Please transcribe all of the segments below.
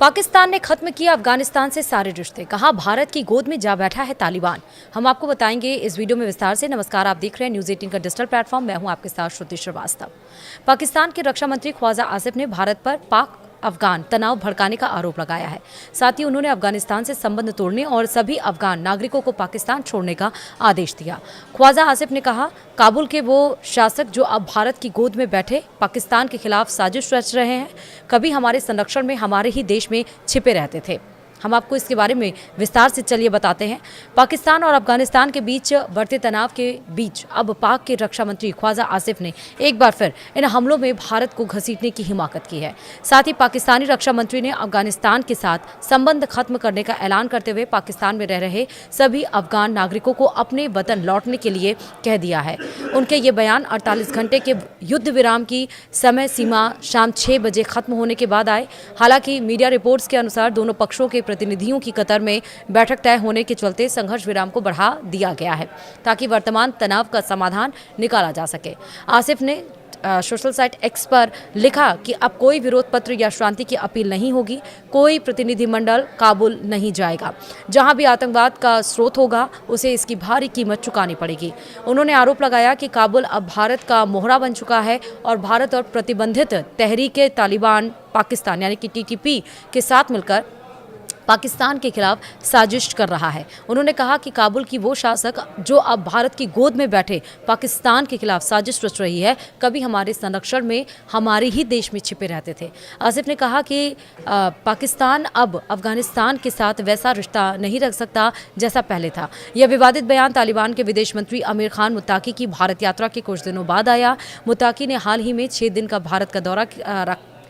पाकिस्तान ने खत्म किया अफगानिस्तान से सारे रिश्ते, कहा भारत की गोद में जा बैठा है तालिबान। हम आपको बताएंगे इस वीडियो में विस्तार से। नमस्कार, आप देख रहे हैं न्यूज़ 18 का डिजिटल प्लेटफॉर्म। मैं हूं आपके साथ श्रुति श्रीवास्तव। पाकिस्तान के रक्षा मंत्री ख्वाजा आसिफ ने भारत पर पाक अफगान तनाव भड़काने का आरोप लगाया है। साथ ही उन्होंने अफगानिस्तान से संबंध तोड़ने और सभी अफगान नागरिकों को पाकिस्तान छोड़ने का आदेश दिया। ख्वाजा आसिफ ने कहा, काबुल के वो शासक जो अब भारत की गोद में बैठे पाकिस्तान के खिलाफ साजिश रच रहे हैं, कभी हमारे संरक्षण में हमारे ही देश में छिपे रहते थे। हम आपको इसके बारे में विस्तार से चलिए बताते हैं। पाकिस्तान और अफगानिस्तान के बीच बढ़ते तनाव के बीच अब पाक के रक्षा मंत्री ख्वाजा आसिफ ने एक बार फिर इन हमलों में भारत को घसीटने की हिमाकत की है। साथ ही पाकिस्तानी रक्षा मंत्री ने अफगानिस्तान के साथ संबंध खत्म करने का ऐलान करते हुए पाकिस्तान में रह रहे सभी अफगान नागरिकों को अपने वतन लौटने के लिए कह दिया है। उनके ये बयान 48 घंटे के युद्ध विराम की समय सीमा शाम 6 बजे खत्म होने के बाद आए। हालांकि मीडिया रिपोर्ट्स के अनुसार दोनों पक्षों के प्रतिनिधियों की कतर में बैठक तय होने के चलते संघर्ष विराम को बढ़ा दिया गया है ताकि वर्तमान तनाव का समाधान निकाला जा सके। आसिफ ने सोशल साइट एक्स पर लिखा कि अब कोई विरोध पत्र या शांति की अपील नहीं होगी, कोई प्रतिनिधिमंडल काबुल नहीं जाएगा। जहां भी आतंकवाद का स्रोत होगा उसे इसकी भारी कीमत चुकानी पड़ेगी। उन्होंने आरोप लगाया कि काबुल अब भारत का मोहरा बन चुका है और भारत और प्रतिबंधित तहरीक तालिबान पाकिस्तान यानी कि टीटीपी के साथ मिलकर पाकिस्तान के खिलाफ साजिश कर रहा है। उन्होंने कहा कि काबुल की वो शासक जो अब भारत की गोद में बैठे पाकिस्तान के खिलाफ साजिश रच रही है, कभी हमारे संरक्षण में हमारे ही देश में छिपे रहते थे। आसिफ ने कहा कि पाकिस्तान अब अफगानिस्तान के साथ वैसा रिश्ता नहीं रख सकता जैसा पहले था। यह विवादित बयान तालिबान के विदेश मंत्री आमिर खान मुत्ताकी की भारत यात्रा के कुछ दिनों बाद आया। मुत्ताकी ने हाल ही में 6 दिन का भारत का दौरा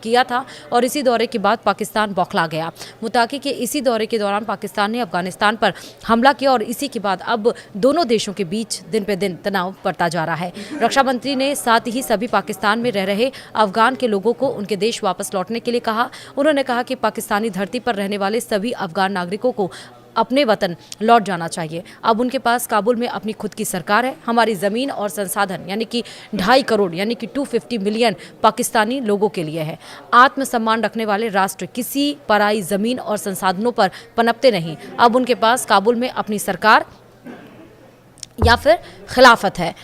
किया था और इसी दौरे के बाद पाकिस्तान बौखला गया। मुत्ताकी के इसी दौरे के दौरान पाकिस्तान ने अफगानिस्तान पर हमला किया और इसी के बाद अब दोनों देशों के बीच दिन पे दिन तनाव बढ़ता जा रहा है। रक्षा मंत्री ने साथ ही सभी पाकिस्तान में रह रहे अफगान के लोगों को उनके देश वापस लौटने के लिए कहा। उन्होंने कहा कि पाकिस्तानी धरती पर रहने वाले सभी अफगान नागरिकों को अपने वतन लौट जाना चाहिए। अब उनके पास काबुल में अपनी खुद की सरकार है। हमारी ज़मीन और संसाधन यानी कि 2.5 करोड़ यानी कि 250 मिलियन पाकिस्तानी लोगों के लिए है। आत्मसम्मान रखने वाले राष्ट्र किसी पराई ज़मीन और संसाधनों पर पनपते नहीं। अब उनके पास काबुल में अपनी सरकार या फिर खिलाफत है।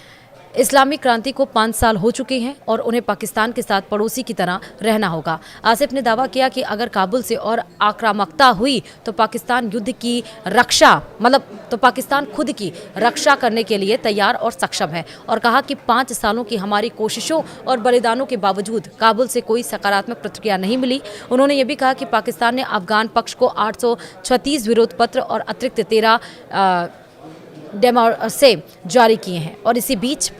इस्लामिक क्रांति को 5 साल हो चुके हैं और उन्हें पाकिस्तान के साथ पड़ोसी की तरह रहना होगा। आसिफ ने दावा किया कि अगर काबुल से और आक्रामकता हुई तो पाकिस्तान युद्ध की रक्षा पाकिस्तान खुद की रक्षा करने के लिए तैयार और सक्षम है और कहा कि 5 सालों की हमारी कोशिशों और बलिदानों के बावजूद काबुल से कोई सकारात्मक प्रतिक्रिया नहीं मिली। उन्होंने ये भी कहा कि पाकिस्तान ने अफगान पक्ष को 836 विरोध पत्र और अतिरिक्त 13 डेमो से जारी किए हैं और इसी बीच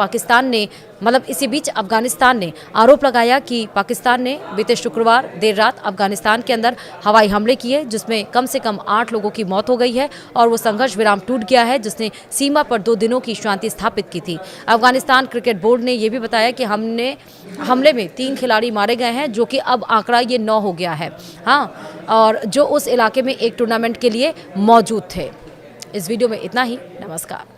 अफगानिस्तान ने आरोप लगाया कि पाकिस्तान ने बीते शुक्रवार देर रात अफगानिस्तान के अंदर हवाई हमले किए जिसमें कम से कम 8 लोगों की मौत हो गई है और वो संघर्ष विराम टूट गया है जिसने सीमा पर 2 दिनों की शांति स्थापित की थी। अफगानिस्तान क्रिकेट बोर्ड ने यह भी बताया कि हमले में 3 खिलाड़ी मारे गए हैं, जो कि अब आंकड़ा ये 9 हो गया है। हाँ, और जो उस इलाके में एक टूर्नामेंट के लिए मौजूद थे। इस वीडियो में इतना ही। नमस्कार।